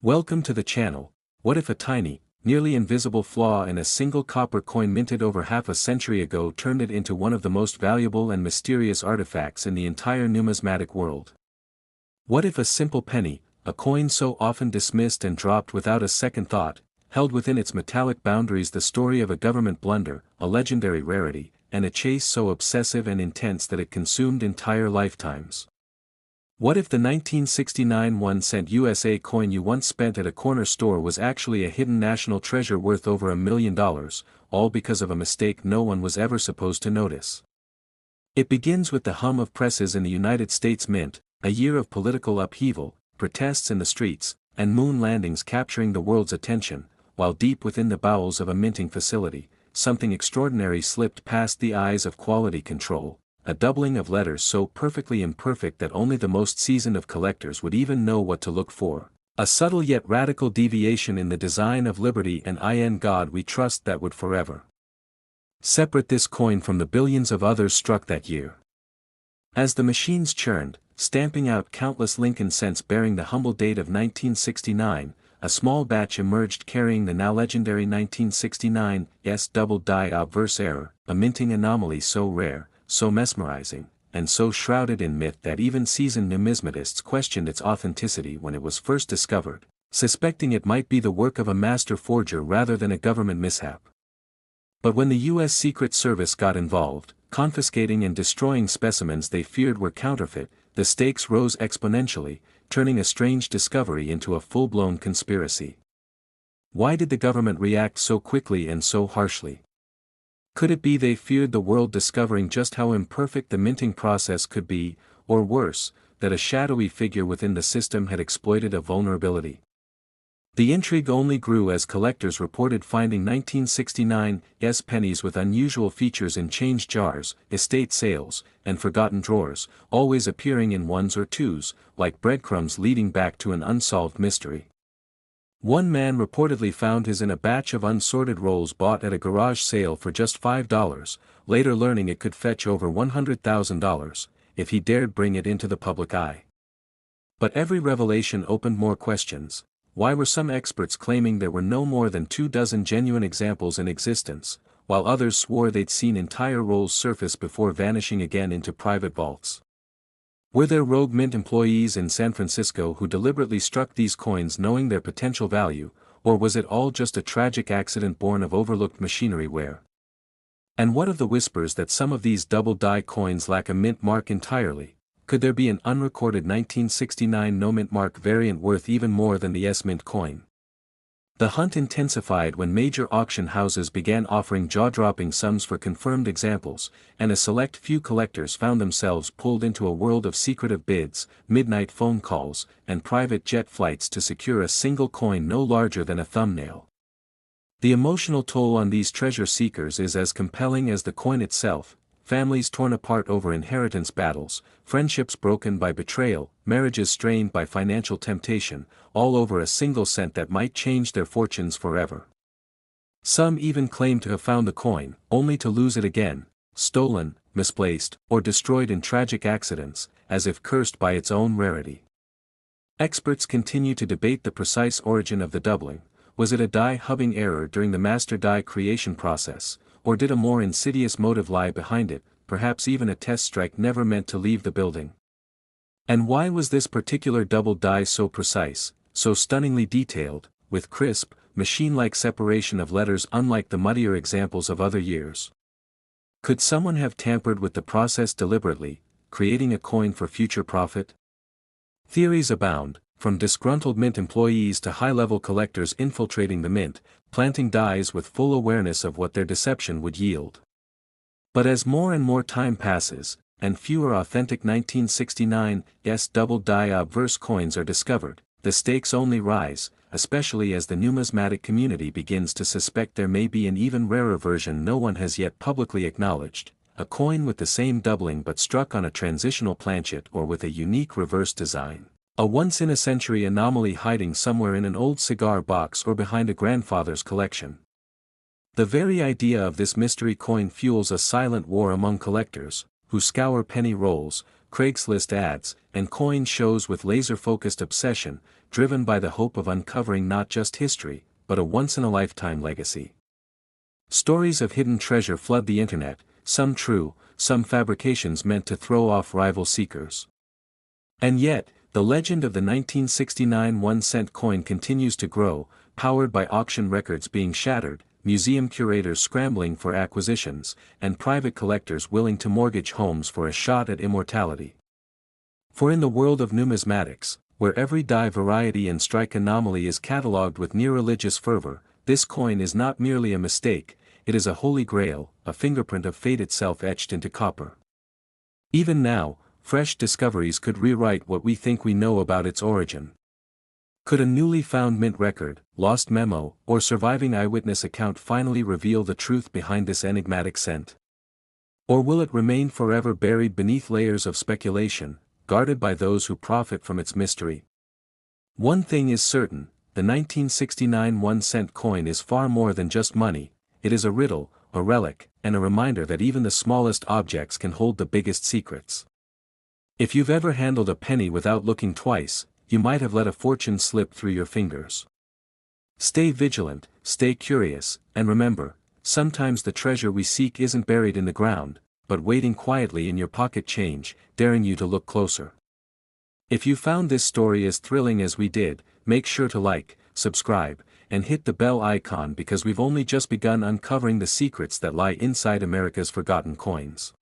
Welcome to the channel. What if a tiny, nearly invisible flaw in a single copper coin minted over half a century ago turned it into one of the most valuable and mysterious artifacts in the entire numismatic world? What if a simple penny, a coin so often dismissed and dropped without a second thought, held within its metallic boundaries the story of a government blunder, a legendary rarity, and a chase so obsessive and intense that it consumed entire lifetimes? What if the 1969 1-cent USA coin you once spent at a corner store was actually a hidden national treasure worth over $1 million, all because of a mistake no one was ever supposed to notice? It begins with the hum of presses in the United States Mint, a year of political upheaval, protests in the streets, and moon landings capturing the world's attention, while deep within the bowels of a minting facility, something extraordinary slipped past the eyes of quality control. A doubling of letters so perfectly imperfect that only the most seasoned of collectors would even know what to look for. A subtle yet radical deviation in the design of liberty, and in God we trust that would forever separate this coin from the billions of others struck that year. As the machines churned, stamping out countless Lincoln cents bearing the humble date of 1969, a small batch emerged carrying the now legendary 1969's Doubled Die Obverse error, a minting anomaly so rare, so mesmerizing, and so shrouded in myth that even seasoned numismatists questioned its authenticity when it was first discovered, suspecting it might be the work of a master forger rather than a government mishap. But when the U.S. Secret Service got involved, confiscating and destroying specimens they feared were counterfeit, the stakes rose exponentially, turning a strange discovery into a full-blown conspiracy. Why did the government react so quickly and so harshly? Could it be they feared the world discovering just how imperfect the minting process could be, or worse, that a shadowy figure within the system had exploited a vulnerability? The intrigue only grew as collectors reported finding 1969's pennies with unusual features in change jars, estate sales, and forgotten drawers, always appearing in ones or twos, like breadcrumbs leading back to an unsolved mystery. One man reportedly found his in a batch of unsorted rolls bought at a garage sale for just $5, later learning it could fetch over $100,000, if he dared bring it into the public eye. But every revelation opened more questions. Why were some experts claiming there were no more than 24 genuine examples in existence, while others swore they'd seen entire rolls surface before vanishing again into private vaults? Were there rogue mint employees in San Francisco who deliberately struck these coins knowing their potential value, or was it all just a tragic accident born of overlooked machinery wear? And what of the whispers that some of these double-die coins lack a mint mark entirely? Could there be an unrecorded 1969 no-mint mark variant worth even more than the S-mint coin? The hunt intensified when major auction houses began offering jaw-dropping sums for confirmed examples, and a select few collectors found themselves pulled into a world of secretive bids, midnight phone calls, and private jet flights to secure a single coin no larger than a thumbnail. The emotional toll on these treasure seekers is as compelling as the coin itself. Families torn apart over inheritance battles, friendships broken by betrayal, marriages strained by financial temptation, all over a single cent that might change their fortunes forever. Some even claim to have found the coin, only to lose it again, stolen, misplaced, or destroyed in tragic accidents, as if cursed by its own rarity. Experts continue to debate the precise origin of the doubling. Was it a die hubbing error during the master die creation process, or did a more insidious motive lie behind it, perhaps even a test strike never meant to leave the building? And why was this particular double die so precise, so stunningly detailed, with crisp, machine-like separation of letters unlike the muddier examples of other years? Could someone have tampered with the process deliberately, creating a coin for future profit? Theories abound, from disgruntled mint employees to high-level collectors infiltrating the mint, planting dies with full awareness of what their deception would yield. But as more and more time passes, and fewer authentic 1969's Doubled Die Obverse coins are discovered, the stakes only rise, especially as the numismatic community begins to suspect there may be an even rarer version no one has yet publicly acknowledged, a coin with the same doubling but struck on a transitional planchet or with a unique reverse design. A once-in-a-century anomaly hiding somewhere in an old cigar box or behind a grandfather's collection. The very idea of this mystery coin fuels a silent war among collectors, who scour penny rolls, Craigslist ads, and coin shows with laser-focused obsession, driven by the hope of uncovering not just history, but a once-in-a-lifetime legacy. Stories of hidden treasure flood the internet, some true, some fabrications meant to throw off rival seekers. And yet, the legend of the 1969 1-cent coin continues to grow, powered by auction records being shattered, museum curators scrambling for acquisitions, and private collectors willing to mortgage homes for a shot at immortality. For in the world of numismatics, where every die variety and strike anomaly is catalogued with near-religious fervor, this coin is not merely a mistake, it is a holy grail, a fingerprint of fate itself etched into copper. Even now, fresh discoveries could rewrite what we think we know about its origin. Could a newly found mint record, lost memo, or surviving eyewitness account finally reveal the truth behind this enigmatic cent? Or will it remain forever buried beneath layers of speculation, guarded by those who profit from its mystery? One thing is certain, the 1969 1-cent coin is far more than just money, it is a riddle, a relic, and a reminder that even the smallest objects can hold the biggest secrets. If you've ever handled a penny without looking twice, you might have let a fortune slip through your fingers. Stay vigilant, stay curious, and remember, sometimes the treasure we seek isn't buried in the ground, but waiting quietly in your pocket change, daring you to look closer. If you found this story as thrilling as we did, make sure to like, subscribe, and hit the bell icon because we've only just begun uncovering the secrets that lie inside America's forgotten coins.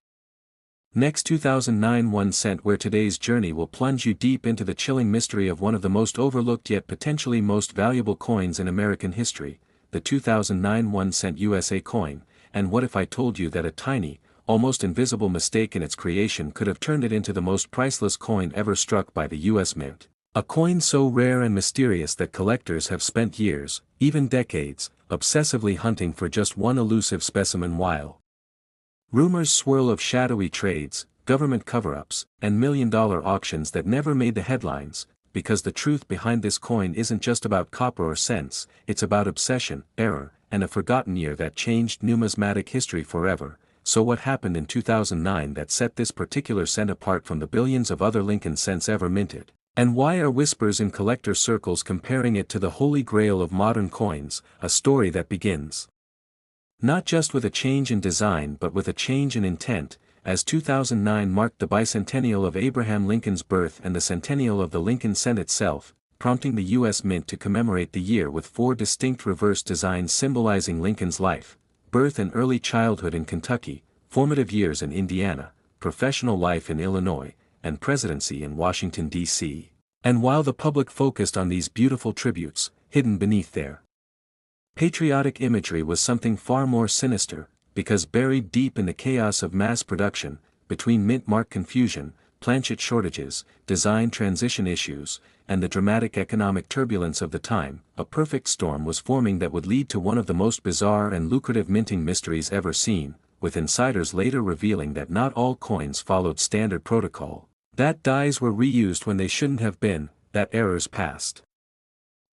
Next 2009 1-cent, where today's journey will plunge you deep into the chilling mystery of one of the most overlooked yet potentially most valuable coins in American history, the 2009 1-cent USA coin, and what if I told you that a tiny, almost invisible mistake in its creation could have turned it into the most priceless coin ever struck by the US Mint. A coin so rare and mysterious that collectors have spent years, even decades, obsessively hunting for just one elusive specimen while rumors swirl of shadowy trades, government cover-ups, and million-dollar auctions that never made the headlines, because the truth behind this coin isn't just about copper or cents, it's about obsession, error, and a forgotten year that changed numismatic history forever. So what happened in 2009 that set this particular cent apart from the billions of other Lincoln cents ever minted? And why are whispers in collector circles comparing it to the holy grail of modern coins, a story that begins not just with a change in design but with a change in intent, as 2009 marked the bicentennial of Abraham Lincoln's birth and the centennial of the Lincoln cent itself, prompting the U.S. Mint to commemorate the year with 4 distinct reverse designs symbolizing Lincoln's life, birth and early childhood in Kentucky, formative years in Indiana, professional life in Illinois, and presidency in Washington, D.C. And while the public focused on these beautiful tributes, hidden beneath their patriotic imagery was something far more sinister, because buried deep in the chaos of mass production, between mint-mark confusion, planchet shortages, design transition issues, and the dramatic economic turbulence of the time, a perfect storm was forming that would lead to one of the most bizarre and lucrative minting mysteries ever seen, with insiders later revealing that not all coins followed standard protocol, that dies were reused when they shouldn't have been, that errors passed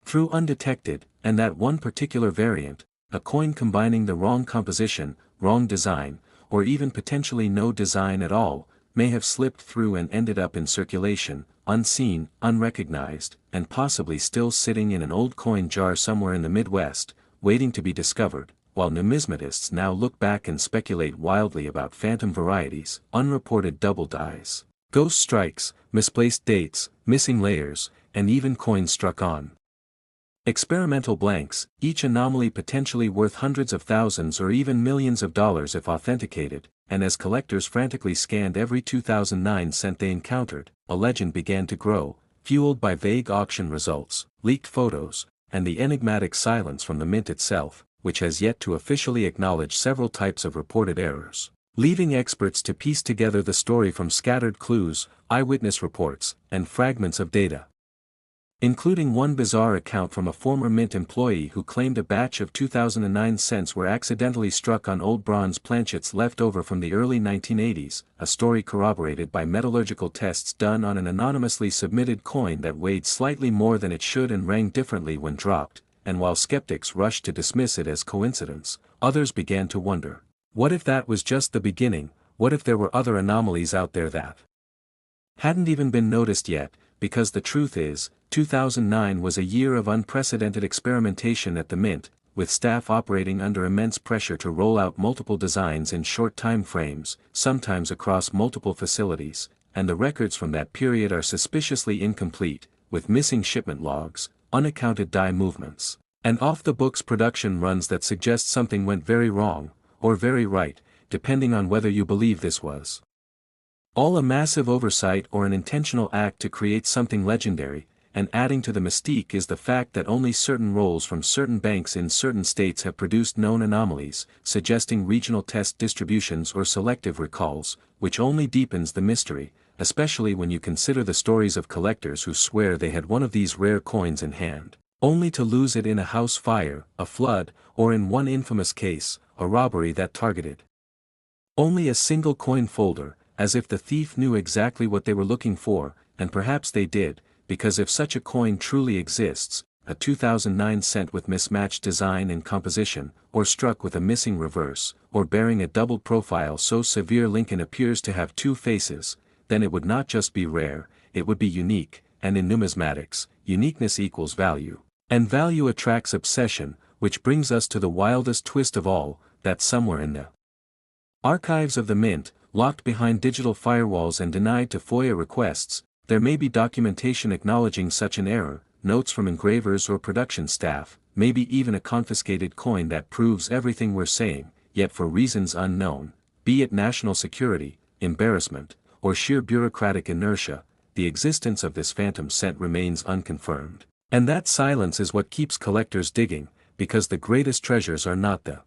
through undetected, and that one particular variant, a coin combining the wrong composition, wrong design, or even potentially no design at all, may have slipped through and ended up in circulation, unseen, unrecognized, and possibly still sitting in an old coin jar somewhere in the Midwest, waiting to be discovered, while numismatists now look back and speculate wildly about phantom varieties, unreported double dies, ghost strikes, misplaced dates, missing layers, and even coins struck on experimental blanks, each anomaly potentially worth hundreds of thousands or even millions of dollars if authenticated, and as collectors frantically scanned every 2009 cent they encountered, a legend began to grow, fueled by vague auction results, leaked photos, and the enigmatic silence from the mint itself, which has yet to officially acknowledge several types of reported errors, leaving experts to piece together the story from scattered clues, eyewitness reports, and fragments of data. Including one bizarre account from a former mint employee who claimed a batch of 2009 cents were accidentally struck on old bronze planchets left over from the early 1980s, a story corroborated by metallurgical tests done on an anonymously submitted coin that weighed slightly more than it should and rang differently when dropped, and while skeptics rushed to dismiss it as coincidence, others began to wonder, what if that was just the beginning, what if there were other anomalies out there that hadn't even been noticed yet, because the truth is, 2009 was a year of unprecedented experimentation at the Mint, with staff operating under immense pressure to roll out multiple designs in short time frames, sometimes across multiple facilities, and the records from that period are suspiciously incomplete, with missing shipment logs, unaccounted die movements, and off-the-books production runs that suggest something went very wrong, or very right, depending on whether you believe this was all a massive oversight or an intentional act to create something legendary. And adding to the mystique is the fact that only certain rolls from certain banks in certain states have produced known anomalies, suggesting regional test distributions or selective recalls, which only deepens the mystery, especially when you consider the stories of collectors who swear they had one of these rare coins in hand, only to lose it in a house fire, a flood, or in one infamous case, a robbery that targeted only a single coin folder, as if the thief knew exactly what they were looking for, and perhaps they did, because if such a coin truly exists, a 2009 cent with mismatched design and composition, or struck with a missing reverse, or bearing a doubled profile so severe Lincoln appears to have two faces, then it would not just be rare, it would be unique, and in numismatics, uniqueness equals value. And value attracts obsession, which brings us to the wildest twist of all, that somewhere in the archives of the Mint, locked behind digital firewalls and denied to FOIA requests, there may be documentation acknowledging such an error, notes from engravers or production staff, maybe even a confiscated coin that proves everything we're saying, yet for reasons unknown, be it national security, embarrassment, or sheer bureaucratic inertia, the existence of this phantom cent remains unconfirmed. And that silence is what keeps collectors digging, because the greatest treasures are not the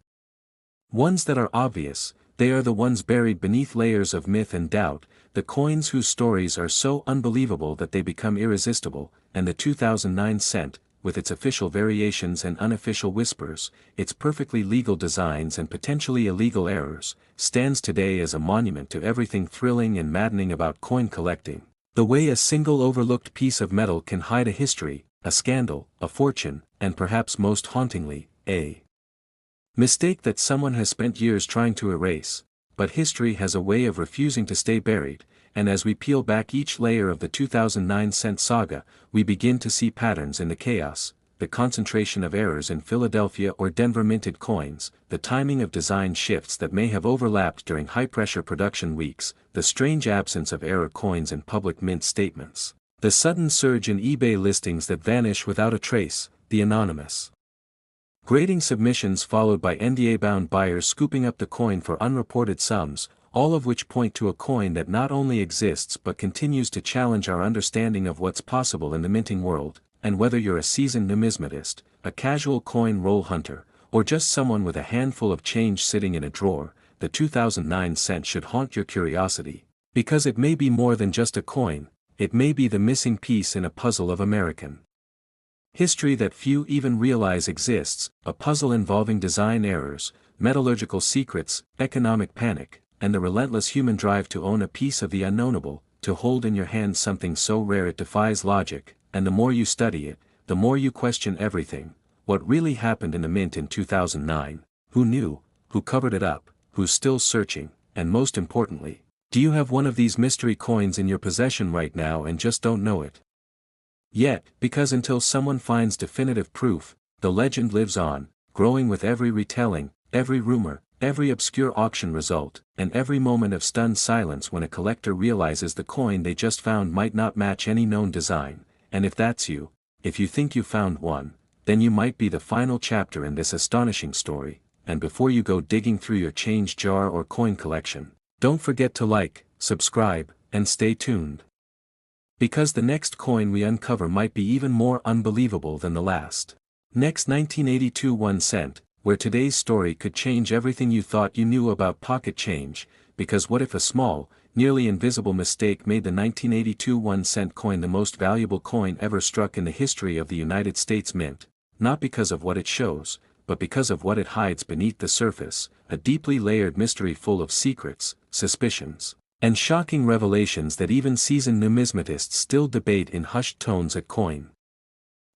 ones that are obvious, they are the ones buried beneath layers of myth and doubt, the coins whose stories are so unbelievable that they become irresistible, and the 2009 cent, with its official variations and unofficial whispers, its perfectly legal designs and potentially illegal errors, stands today as a monument to everything thrilling and maddening about coin collecting, the way a single overlooked piece of metal can hide a history, a scandal, a fortune, and perhaps most hauntingly, a mistake that someone has spent years trying to erase, but history has a way of refusing to stay buried, and as we peel back each layer of the 2009 cent saga, we begin to see patterns in the chaos, the concentration of errors in Philadelphia or Denver minted coins, the timing of design shifts that may have overlapped during high-pressure production weeks, the strange absence of error coins in public mint statements, the sudden surge in eBay listings that vanish without a trace, the anonymous grading submissions followed by NDA-bound buyers scooping up the coin for unreported sums, all of which point to a coin that not only exists but continues to challenge our understanding of what's possible in the minting world, and whether you're a seasoned numismatist, a casual coin roll hunter, or just someone with a handful of change sitting in a drawer, the 2009 cent should haunt your curiosity, because it may be more than just a coin, it may be the missing piece in a puzzle of American history that few even realize exists, a puzzle involving design errors, metallurgical secrets, economic panic, and the relentless human drive to own a piece of the unknowable, to hold in your hand something so rare it defies logic, and the more you study it, the more you question everything, what really happened in the Mint in 2009, who knew, who covered it up, who's still searching, and most importantly, do you have one of these mystery coins in your possession right now and just don't know it? Yet, because until someone finds definitive proof, the legend lives on, growing with every retelling, every rumor, every obscure auction result, and every moment of stunned silence when a collector realizes the coin they just found might not match any known design, and if that's you, if you think you found one, then you might be the final chapter in this astonishing story, and before you go digging through your change jar or coin collection, don't forget to like, subscribe, and stay tuned. Because the next coin we uncover might be even more unbelievable than the last. Next 1982 1 cent, where today's story could change everything you thought you knew about pocket change, because what if a small, nearly invisible mistake made the 1982 1 cent coin the most valuable coin ever struck in the history of the United States Mint, not because of what it shows, but because of what it hides beneath the surface, a deeply layered mystery full of secrets, suspicions, and shocking revelations that even seasoned numismatists still debate in hushed tones at coin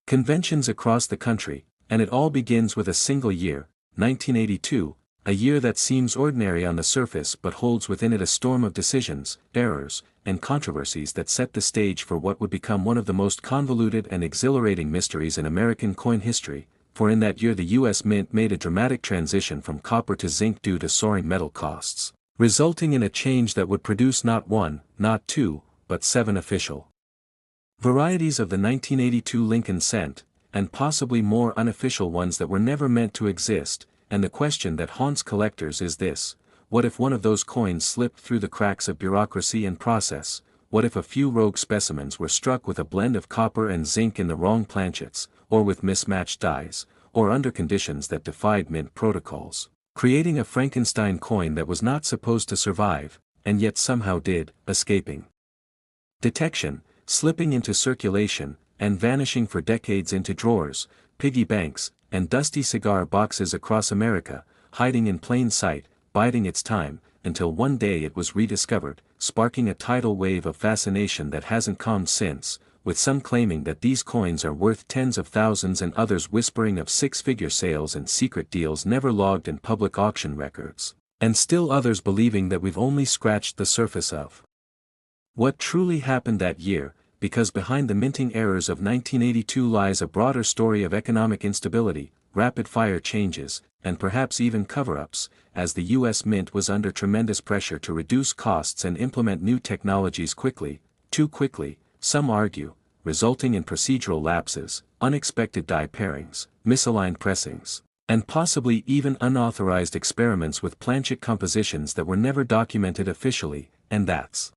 conventions across the country, and it all begins with a single year, 1982, a year that seems ordinary on the surface but holds within it a storm of decisions, errors, and controversies that set the stage for what would become one of the most convoluted and exhilarating mysteries in American coin history, for in that year the U.S. Mint made a dramatic transition from copper to zinc due to soaring metal costs, resulting in a change that would produce not one, not two, but 7 official varieties of the 1982 Lincoln cent, and possibly more unofficial ones that were never meant to exist. And the question that haunts collectors is this: what if one of those coins slipped through the cracks of bureaucracy and process? What if a few rogue specimens were struck with a blend of copper and zinc in the wrong planchets, or with mismatched dies, or under conditions that defied mint protocols, creating a Frankenstein coin that was not supposed to survive, and yet somehow did, escaping detection, slipping into circulation, and vanishing for decades into drawers, piggy banks, and dusty cigar boxes across America, hiding in plain sight, biding its time, until one day it was rediscovered, sparking a tidal wave of fascination that hasn't calmed since, with some claiming that these coins are worth tens of thousands and others whispering of 6-figure sales and secret deals never logged in public auction records, and still others believing that we've only scratched the surface of what truly happened that year, because behind the minting errors of 1982 lies a broader story of economic instability, rapid-fire changes, and perhaps even cover-ups, as the U.S. Mint was under tremendous pressure to reduce costs and implement new technologies quickly, too quickly, some argue, resulting in procedural lapses, unexpected die pairings, misaligned pressings, and possibly even unauthorized experiments with planchet compositions that were never documented officially, and that's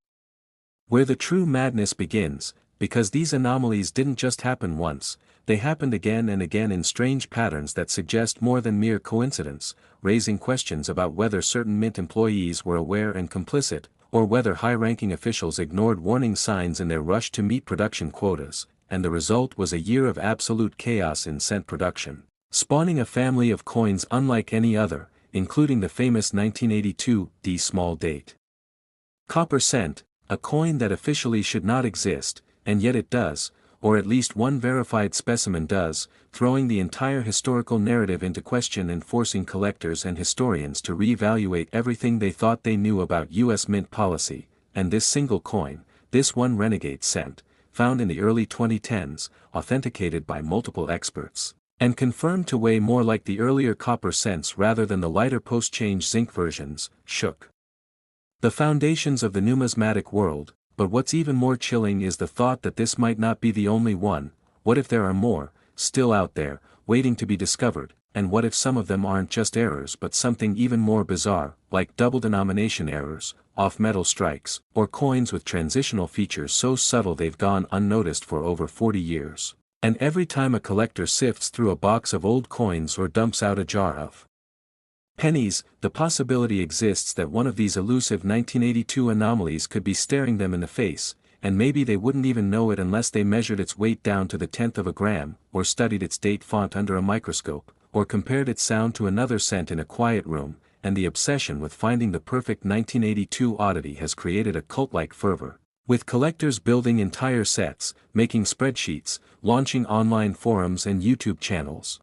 where the true madness begins, because these anomalies didn't just happen once, they happened again and again in strange patterns that suggest more than mere coincidence, raising questions about whether certain Mint employees were aware and complicit, or whether high-ranking officials ignored warning signs in their rush to meet production quotas, and the result was a year of absolute chaos in cent production, spawning a family of coins unlike any other, including the famous 1982 D small date copper cent, a coin that officially should not exist, and yet it does, or at least one verified specimen does, throwing the entire historical narrative into question and forcing collectors and historians to re-evaluate everything they thought they knew about U.S. Mint policy. And this single coin, this one renegade cent, found in the early 2010s, authenticated by multiple experts, and confirmed to weigh more like the earlier copper cents rather than the lighter post-change zinc versions, shook the foundations of the numismatic world. But what's even more chilling is the thought that this might not be the only one. What if there are more, still out there, waiting to be discovered, and what if some of them aren't just errors but something even more bizarre, like double denomination errors, off-metal strikes, or coins with transitional features so subtle they've gone unnoticed for over 40 years. And every time a collector sifts through a box of old coins or dumps out a jar of pennies, the possibility exists that one of these elusive 1982 anomalies could be staring them in the face, and maybe they wouldn't even know it unless they measured its weight down to the 10th of a gram, or studied its date font under a microscope, or compared its sound to another cent in a quiet room, and the obsession with finding the perfect 1982 oddity has created a cult-like fervor, with collectors building entire sets, making spreadsheets, launching online forums and YouTube channels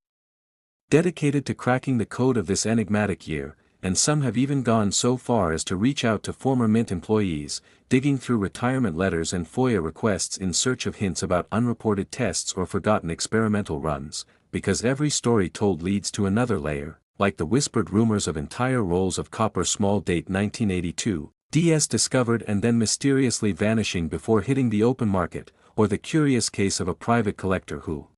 dedicated to cracking the code of this enigmatic year, and some have even gone so far as to reach out to former Mint employees, digging through retirement letters and FOIA requests in search of hints about unreported tests or forgotten experimental runs, because every story told leads to another layer, like the whispered rumors of entire rolls of copper small date 1982, DS discovered and then mysteriously vanishing before hitting the open market, or the curious case of a private collector who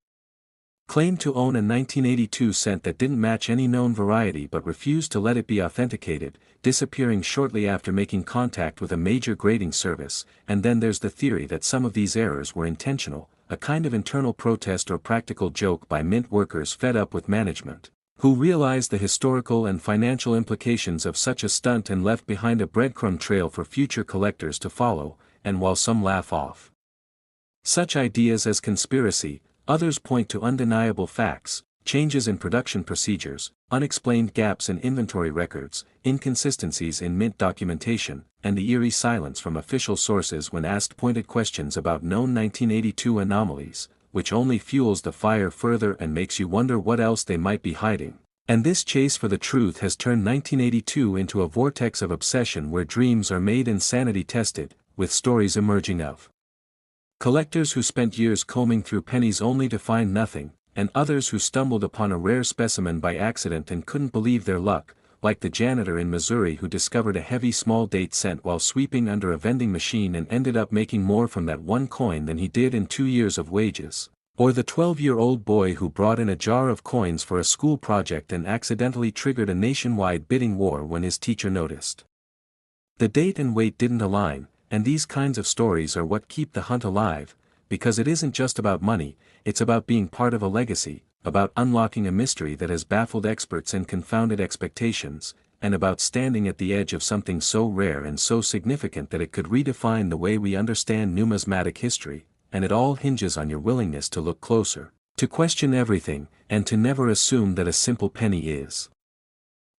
claimed to own a 1982 cent that didn't match any known variety but refused to let it be authenticated, disappearing shortly after making contact with a major grading service. And then there's the theory that some of these errors were intentional, a kind of internal protest or practical joke by Mint workers fed up with management, who realized the historical and financial implications of such a stunt and left behind a breadcrumb trail for future collectors to follow. And while some laugh off such ideas as conspiracy, others point to undeniable facts: changes in production procedures, unexplained gaps in inventory records, inconsistencies in Mint documentation, and the eerie silence from official sources when asked pointed questions about known 1982 anomalies, which only fuels the fire further and makes you wonder what else they might be hiding. And this chase for the truth has turned 1982 into a vortex of obsession where dreams are made and sanity tested, with stories emerging of collectors who spent years combing through pennies only to find nothing, and others who stumbled upon a rare specimen by accident and couldn't believe their luck, like the janitor in Missouri who discovered a heavy small date cent while sweeping under a vending machine and ended up making more from that one coin than he did in 2 years of wages. Or the 12-year-old boy who brought in a jar of coins for a school project and accidentally triggered a nationwide bidding war when his teacher noticed. The date and weight didn't align, and these kinds of stories are what keep the hunt alive, because it isn't just about money, it's about being part of a legacy, about unlocking a mystery that has baffled experts and confounded expectations, and about standing at the edge of something so rare and so significant that it could redefine the way we understand numismatic history, and it all hinges on your willingness to look closer, to question everything, and to never assume that a simple penny is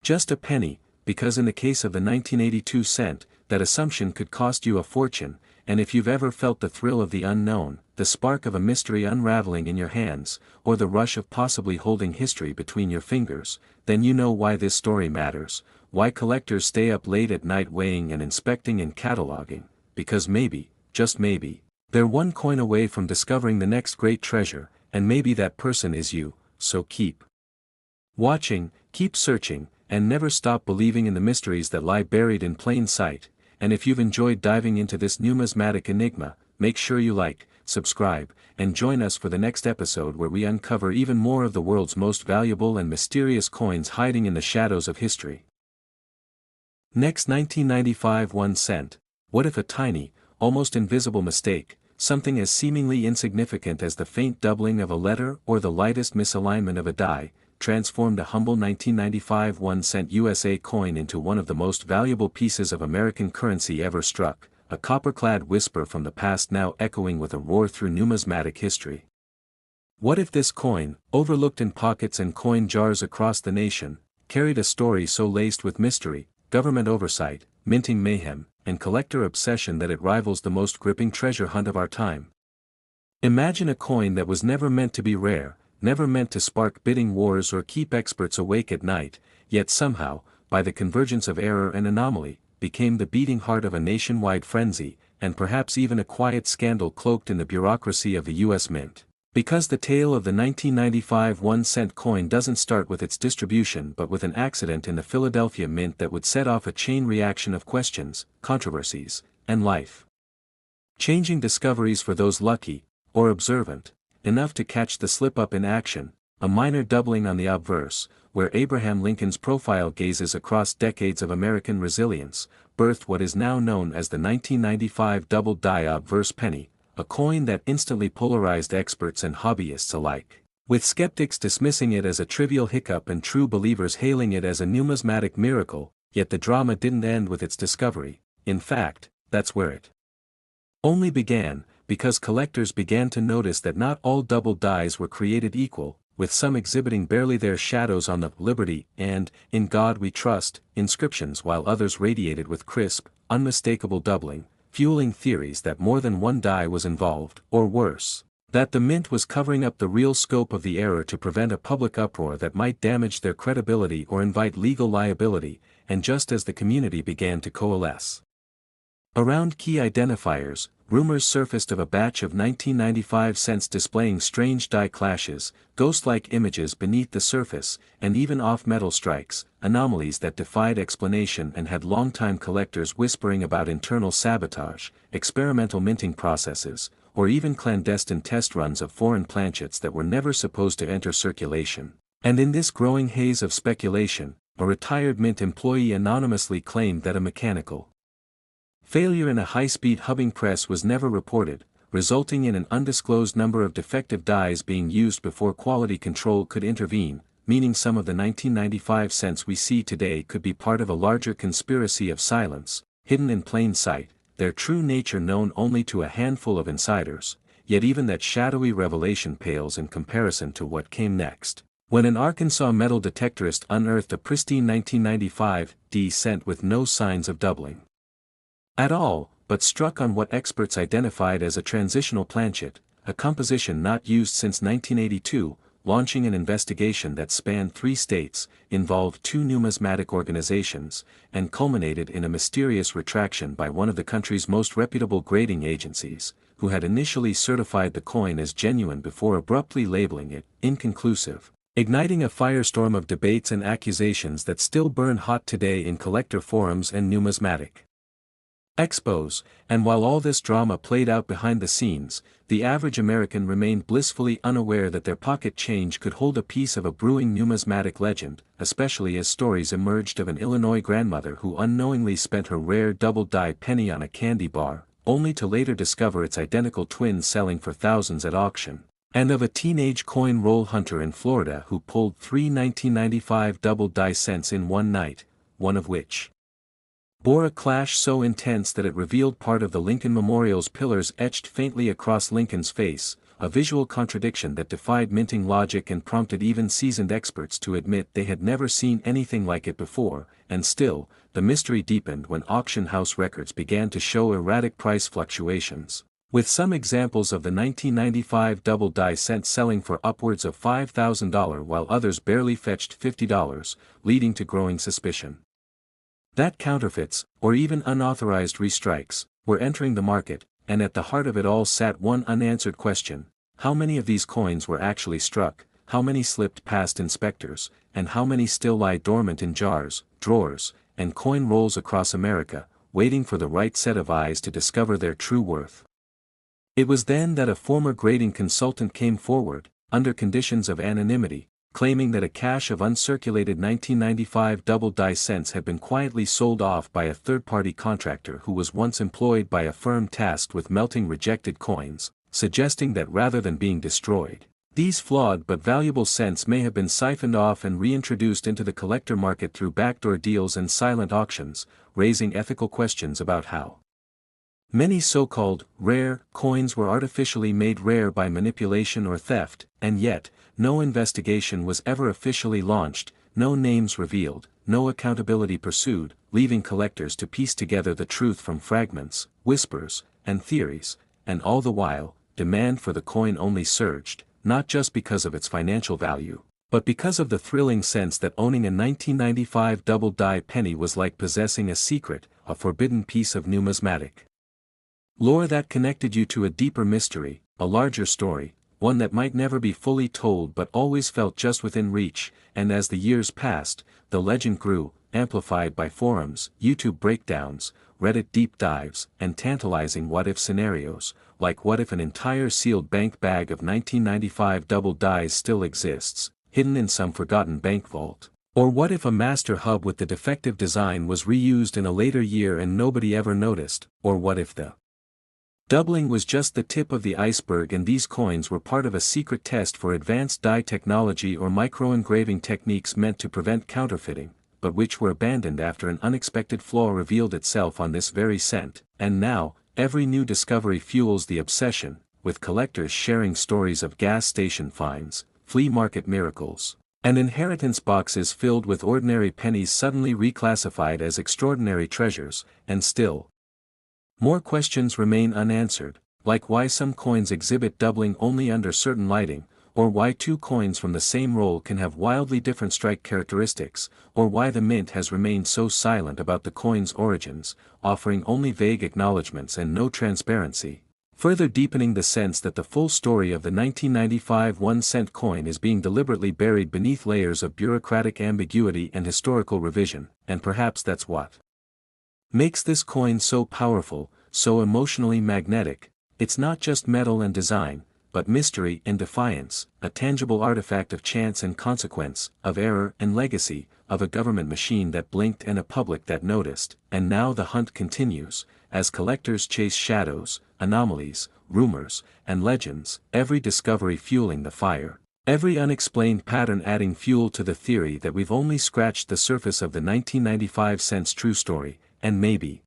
just a penny, because in the case of the 1982 cent, that assumption could cost you a fortune, and if you've ever felt the thrill of the unknown, the spark of a mystery unraveling in your hands, or the rush of possibly holding history between your fingers, then you know why this story matters, why collectors stay up late at night weighing and inspecting and cataloging, because maybe, just maybe, they're one coin away from discovering the next great treasure, and maybe that person is you, so keep watching, keep searching, and never stop believing in the mysteries that lie buried in plain sight. And if you've enjoyed diving into this numismatic enigma, make sure you like, subscribe, and join us for the next episode where we uncover even more of the world's most valuable and mysterious coins hiding in the shadows of history. Next, 1995 1 cent. What if a tiny, almost invisible mistake, something as seemingly insignificant as the faint doubling of a letter or the lightest misalignment of a die, transformed a humble 1995 1-cent USA coin into one of the most valuable pieces of American currency ever struck, a copper-clad whisper from the past now echoing with a roar through numismatic history. What if this coin, overlooked in pockets and coin jars across the nation, carried a story so laced with mystery, government oversight, minting mayhem, and collector obsession that it rivals the most gripping treasure hunt of our time? Imagine a coin that was never meant to be rare, never meant to spark bidding wars or keep experts awake at night, yet somehow, by the convergence of error and anomaly, became the beating heart of a nationwide frenzy, and perhaps even a quiet scandal cloaked in the bureaucracy of the U.S. Mint. Because the tale of the 1995 1-cent coin doesn't start with its distribution but with an accident in the Philadelphia Mint that would set off a chain reaction of questions, controversies, and life-changing discoveries for those lucky, or observant, enough to catch the slip-up in action, a minor doubling on the obverse, where Abraham Lincoln's profile gazes across decades of American resilience, birthed what is now known as the 1995 Doubled Die Obverse penny, a coin that instantly polarized experts and hobbyists alike, with skeptics dismissing it as a trivial hiccup and true believers hailing it as a numismatic miracle. Yet the drama didn't end with its discovery. In fact, that's where it only began, because collectors began to notice that not all doubled dies were created equal, with some exhibiting barely their shadows on the "Liberty" and "In God We Trust" inscriptions while others radiated with crisp, unmistakable doubling, fueling theories that more than one die was involved, or worse, that the mint was covering up the real scope of the error to prevent a public uproar that might damage their credibility or invite legal liability. And just as the community began to coalesce around key identifiers, rumors surfaced of a batch of 1995 cents displaying strange die clashes, ghost-like images beneath the surface, and even off-metal strikes, anomalies that defied explanation and had longtime collectors whispering about internal sabotage, experimental minting processes, or even clandestine test runs of foreign planchets that were never supposed to enter circulation. And in this growing haze of speculation, a retired mint employee anonymously claimed that a mechanical failure in a high-speed hubbing press was never reported, resulting in an undisclosed number of defective dies being used before quality control could intervene, meaning some of the 1995 cents we see today could be part of a larger conspiracy of silence, hidden in plain sight, their true nature known only to a handful of insiders. Yet even that shadowy revelation pales in comparison to what came next, when an Arkansas metal detectorist unearthed a pristine 1995 D cent with no signs of doubling at all, but struck on what experts identified as a transitional planchet, a composition not used since 1982, launching an investigation that spanned 3 states, involved 2 numismatic organizations, and culminated in a mysterious retraction by one of the country's most reputable grading agencies, who had initially certified the coin as genuine before abruptly labeling it inconclusive, igniting a firestorm of debates and accusations that still burn hot today in collector forums and numismatic expos. And while all this drama played out behind the scenes, the average American remained blissfully unaware that their pocket change could hold a piece of a brewing numismatic legend, especially as stories emerged of an Illinois grandmother who unknowingly spent her rare double-die penny on a candy bar, only to later discover its identical twin selling for thousands at auction, and of a teenage coin roll hunter in Florida who pulled 3 1995 double-die cents in one night, one of which bore a clash so intense that it revealed part of the Lincoln Memorial's pillars etched faintly across Lincoln's face, a visual contradiction that defied minting logic and prompted even seasoned experts to admit they had never seen anything like it before. And still, the mystery deepened when auction house records began to show erratic price fluctuations, with some examples of the 1995 double-die cent selling for upwards of $5,000 while others barely fetched $50, leading to growing suspicion that counterfeits, or even unauthorized restrikes, were entering the market, and at the heart of it all sat one unanswered question: how many of these coins were actually struck, how many slipped past inspectors, and how many still lie dormant in jars, drawers, and coin rolls across America, waiting for the right set of eyes to discover their true worth? It was then that a former grading consultant came forward, under conditions of anonymity, claiming that a cache of uncirculated 1995 double-die cents had been quietly sold off by a third-party contractor who was once employed by a firm tasked with melting rejected coins, suggesting that rather than being destroyed, these flawed but valuable cents may have been siphoned off and reintroduced into the collector market through backdoor deals and silent auctions, raising ethical questions about how many so-called rare coins were artificially made rare by manipulation or theft. And yet, no investigation was ever officially launched, no names revealed, no accountability pursued, leaving collectors to piece together the truth from fragments, whispers, and theories. And all the while, demand for the coin only surged, not just because of its financial value, but because of the thrilling sense that owning a 1995 double-die penny was like possessing a secret, a forbidden piece of numismatic lore that connected you to a deeper mystery, a larger story, one that might never be fully told but always felt just within reach. And as the years passed, the legend grew, amplified by forums, YouTube breakdowns, Reddit deep dives, and tantalizing what-if scenarios, like what if an entire sealed bank bag of 1995 double dies still exists, hidden in some forgotten bank vault? Or what if a master hub with the defective design was reused in a later year and nobody ever noticed? Or what if the doubling was just the tip of the iceberg and these coins were part of a secret test for advanced die technology or micro-engraving techniques meant to prevent counterfeiting, but which were abandoned after an unexpected flaw revealed itself on this very cent? And now, every new discovery fuels the obsession, with collectors sharing stories of gas station finds, flea market miracles, and inheritance boxes filled with ordinary pennies suddenly reclassified as extraordinary treasures. And still, more questions remain unanswered, like why some coins exhibit doubling only under certain lighting, or why 2 coins from the same roll can have wildly different strike characteristics, or why the mint has remained so silent about the coin's origins, offering only vague acknowledgments and no transparency, further deepening the sense that the full story of the 1995 1-cent coin is being deliberately buried beneath layers of bureaucratic ambiguity and historical revision. And perhaps that's what makes this coin so powerful, so emotionally magnetic. It's not just metal and design, but mystery and defiance, a tangible artifact of chance and consequence, of error and legacy, of a government machine that blinked and a public that noticed. And now the hunt continues, as collectors chase shadows, anomalies, rumors, and legends, every discovery fueling the fire, every unexplained pattern adding fuel to the theory that we've only scratched the surface of the 1995 cent's true story. And maybe,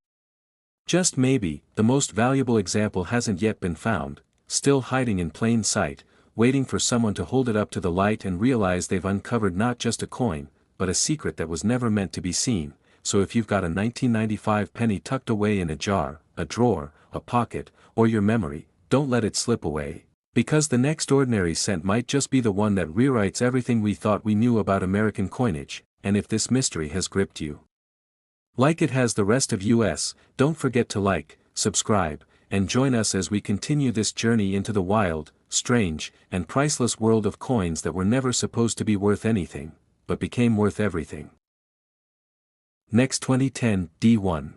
just maybe, the most valuable example hasn't yet been found, still hiding in plain sight, waiting for someone to hold it up to the light and realize they've uncovered not just a coin, but a secret that was never meant to be seen. So if you've got a 1995 penny tucked away in a jar, a drawer, a pocket, or your memory, don't let it slip away. Because the next ordinary cent might just be the one that rewrites everything we thought we knew about American coinage, and if this mystery has gripped you, like it has the rest of us, don't forget to like, subscribe, and join us as we continue this journey into the wild, strange, and priceless world of coins that were never supposed to be worth anything, but became worth everything. Next 2010 D1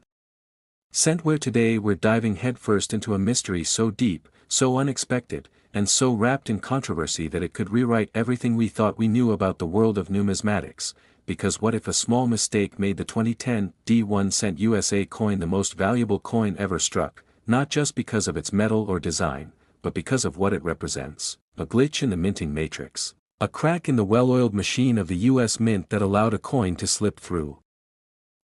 Cent, where today we're diving headfirst into a mystery so deep, so unexpected, and so wrapped in controversy that it could rewrite everything we thought we knew about the world of numismatics. Because what if a small mistake made the 2010 D1 cent USA coin the most valuable coin ever struck, not just because of its metal or design, but because of what it represents: a glitch in the minting matrix, a crack in the well-oiled machine of the US Mint that allowed a coin to slip through,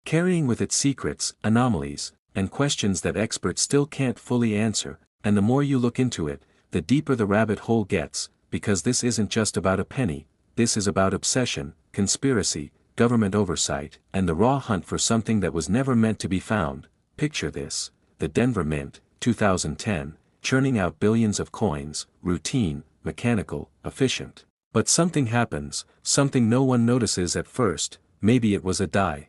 carrying with it secrets, anomalies, and questions that experts still can't fully answer. And the more you look into it, the deeper the rabbit hole gets, because this isn't just about a penny, this is about obsession, conspiracy, government oversight, and the raw hunt for something that was never meant to be found. Picture this: the Denver Mint, 2010, churning out billions of coins, routine, mechanical, efficient. But something happens, something no one notices at first. Maybe it was a die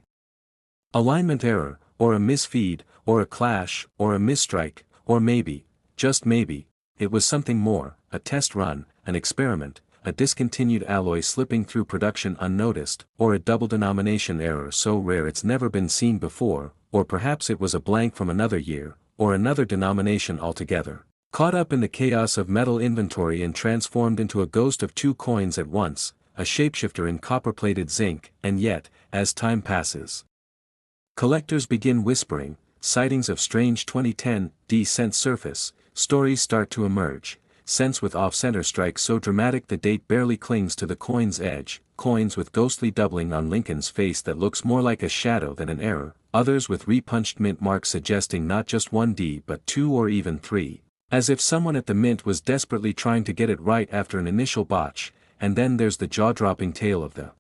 alignment error, or a misfeed, or a clash, or a misstrike, or maybe, just maybe, it was something more: a test run, an experiment, a discontinued alloy slipping through production unnoticed, or a double denomination error so rare it's never been seen before, or perhaps it was a blank from another year, or another denomination altogether, caught up in the chaos of metal inventory and transformed into a ghost of two coins at once, a shapeshifter in copper-plated zinc. And yet, as time passes, collectors begin whispering, sightings of strange 2010 D cent surface, stories start to emerge, cents with off-center strikes so dramatic the date barely clings to the coin's edge, coins with ghostly doubling on Lincoln's face that looks more like a shadow than an error, others with repunched mint marks suggesting not just one D but two or even three, as if someone at the mint was desperately trying to get it right after an initial botch. And then there's the jaw-dropping tale of the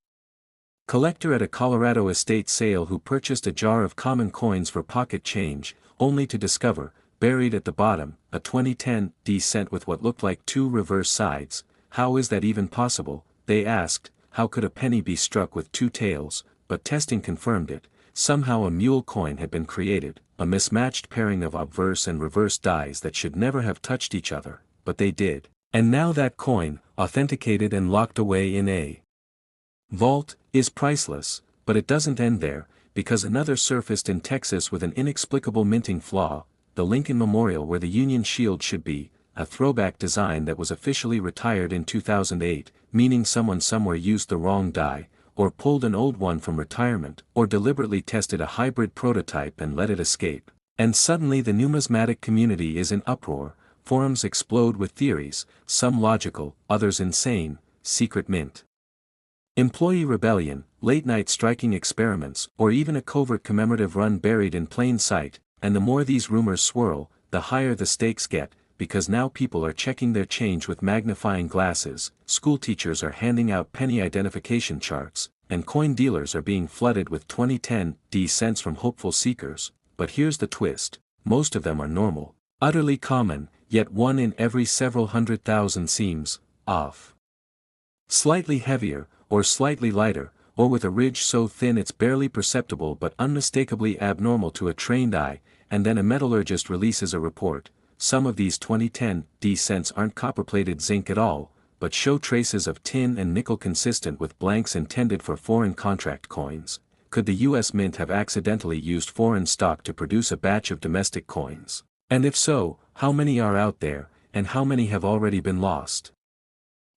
collector at a Colorado estate sale who purchased a jar of common coins for pocket change, only to discover, buried at the bottom, a 2010 D cent with what looked like two reverse sides. How is that even possible? They asked. How could a penny be struck with two tails? But testing confirmed it. Somehow a mule coin had been created, a mismatched pairing of obverse and reverse dies that should never have touched each other, but they did. And now that coin, authenticated and locked away in a vault, is priceless. But it doesn't end there, because another surfaced in Texas with an inexplicable minting flaw: the Lincoln Memorial where the Union Shield should be, a throwback design that was officially retired in 2008, meaning someone somewhere used the wrong die, or pulled an old one from retirement, or deliberately tested a hybrid prototype and let it escape. And suddenly the numismatic community is in uproar, forums explode with theories, some logical, others insane: secret mint, employee rebellion, late-night striking experiments, or even a covert commemorative run buried in plain sight. And the more these rumors swirl, the higher the stakes get, because now people are checking their change with magnifying glasses, schoolteachers are handing out penny identification charts, and coin dealers are being flooded with 2010 D cents from hopeful seekers. But here's the twist: most of them are normal, utterly common, yet one in every several 100,000 seems off. Slightly heavier, or slightly lighter, or with a ridge so thin it's barely perceptible but unmistakably abnormal to a trained eye. And then a metallurgist releases a report: some of these 2010 D cents aren't copper-plated zinc at all, but show traces of tin and nickel consistent with blanks intended for foreign contract coins. Could the US Mint have accidentally used foreign stock to produce a batch of domestic coins? And if so, how many are out there, and how many have already been lost,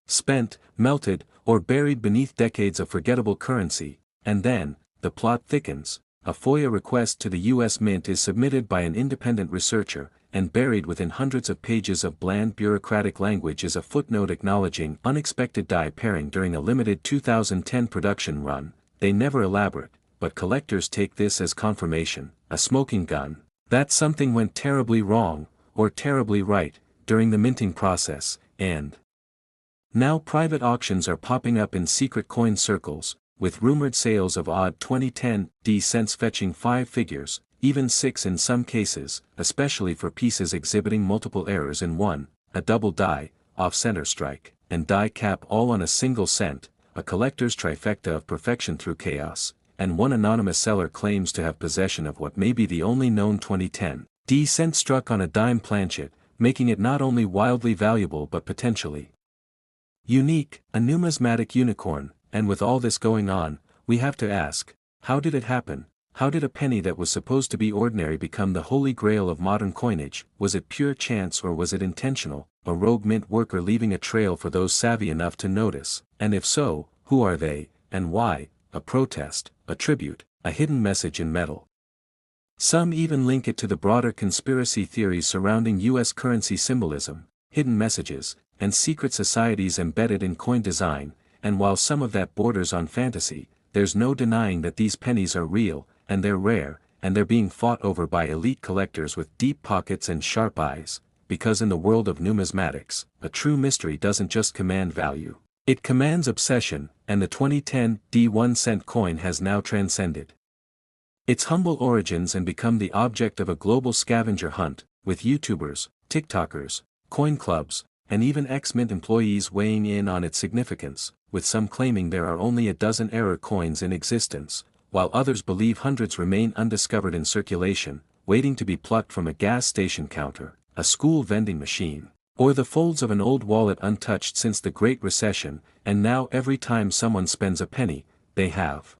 spent, melted, or buried beneath decades of forgettable currency? And then, the plot thickens. A FOIA request to the US Mint is submitted by an independent researcher, and buried within hundreds of pages of bland bureaucratic language is a footnote acknowledging unexpected die pairing during a limited 2010 production run. They never elaborate, but collectors take this as confirmation, a smoking gun, that something went terribly wrong, or terribly right, during the minting process. And now private auctions are popping up in secret coin circles, with rumored sales of odd 2010 D cents fetching 5 figures, even 6 in some cases, especially for pieces exhibiting multiple errors in one, a double die, off-center strike, and die cap all on a single cent, a collector's trifecta of perfection through chaos, and one anonymous seller claims to have possession of what may be the only known 2010 D cent struck on a dime planchet, making it not only wildly valuable but potentially unique, a numismatic unicorn. And with all this going on, we have to ask, how did it happen? How did a penny that was supposed to be ordinary become the holy grail of modern coinage? Was it pure chance or was it intentional, a rogue mint worker leaving a trail for those savvy enough to notice? And if so, who are they, and why? A protest, a tribute, a hidden message in metal. Some even link it to the broader conspiracy theories surrounding US currency symbolism, hidden messages, and secret societies embedded in coin design, and while some of that borders on fantasy, there's no denying that these pennies are real, and they're rare, and they're being fought over by elite collectors with deep pockets and sharp eyes, because in the world of numismatics, a true mystery doesn't just command value. It commands obsession, and the 2010 D1 cent coin has now transcended its humble origins and become the object of a global scavenger hunt, with YouTubers, TikTokers, coin clubs, and even ex-mint employees weighing in on its significance, with some claiming there are only a dozen error coins in existence, while others believe hundreds remain undiscovered in circulation, waiting to be plucked from a gas station counter, a school vending machine, or the folds of an old wallet untouched since the Great Recession, and now every time someone spends a penny, they have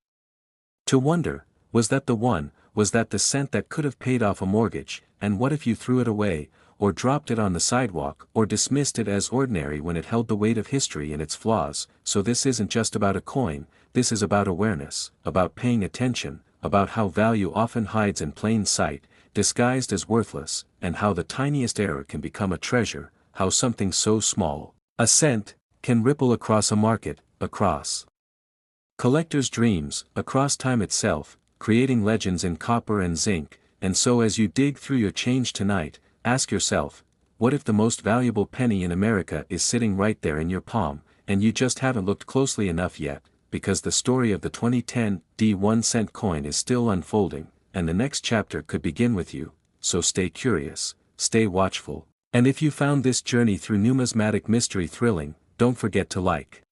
to wonder, was that the one, was that the cent that could have paid off a mortgage, and what if you threw it away, or dropped it on the sidewalk, or dismissed it as ordinary when it held the weight of history and its flaws? So this isn't just about a coin, this is about awareness, about paying attention, about how value often hides in plain sight, disguised as worthless, and how the tiniest error can become a treasure, how something so small, a cent, can ripple across a market, across collectors' dreams, across time itself, creating legends in copper and zinc. And so as you dig through your change tonight, ask yourself, what if the most valuable penny in America is sitting right there in your palm, and you just haven't looked closely enough yet, because the story of the 2010 D1 cent coin is still unfolding, and the next chapter could begin with you, so stay curious, stay watchful, and if you found this journey through numismatic mystery thrilling, don't forget to like,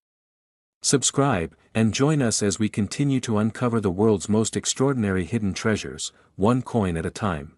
subscribe, and join us as we continue to uncover the world's most extraordinary hidden treasures, one coin at a time.